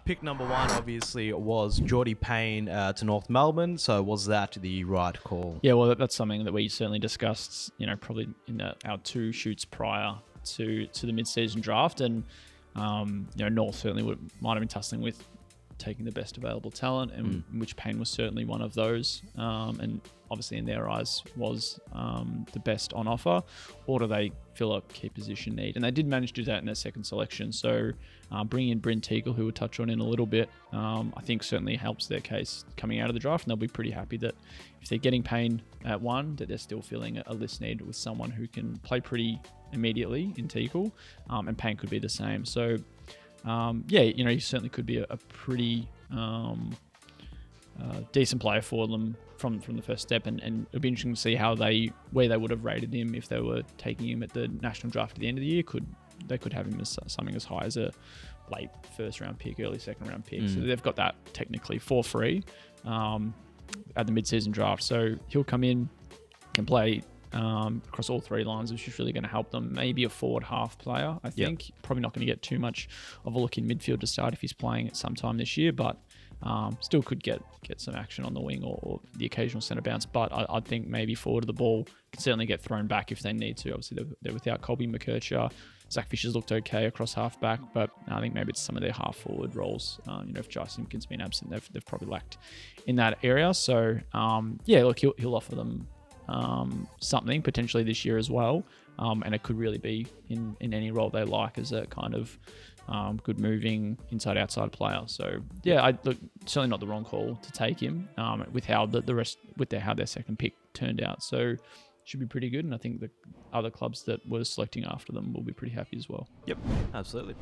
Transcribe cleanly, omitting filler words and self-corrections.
Pick number one, obviously, was Geordie Payne to North Melbourne. So was that the right call? Yeah, well, that's something that we certainly discussed, probably in our two shoots prior to the mid-season draft. And, North certainly might have been tussling with taking the best available talent, and which Payne was certainly one of those. And obviously in their eyes was the best on offer. Or do they fill a key position need? And they did manage to do that in their second selection. So bringing in Bryn Teagle, who we'll touch on in a little bit, I think certainly helps their case coming out of the draft. And they'll be pretty happy that if they're getting Payne at one, that they're still filling a list need with someone who can play pretty immediately in Teagle, and Payne could be the same. So he certainly could be a pretty decent player for them from the first step, and it'll be interesting to see where they would have rated him if they were taking him at the national draft at the end of the year. They could have him as something as high as a late first round pick, early second round pick. So they've got that technically for free at the mid-season draft. So he'll come in, can play across all three lines, which is really going to help them. Maybe a forward half player, I think. Yep. Probably not going to get too much of a look in midfield to start if he's playing at some time this year, but still could get some action on the wing or the occasional centre bounce. But I think maybe forward of the ball can certainly get thrown back if they need to. Obviously, they're without Colby McKercher. Zach Fisher's looked okay across half-back, but I think maybe it's some of their half-forward roles. If Jai Simpkins been absent, they've probably lacked in that area. So, look, he'll offer them something potentially this year as well, and it could really be in any role they like as a kind of good moving inside-outside player. So look, certainly not the wrong call to take him with how how their second pick turned out. So should be pretty good, and I think the other clubs that were selecting after them will be pretty happy as well. Yep, absolutely.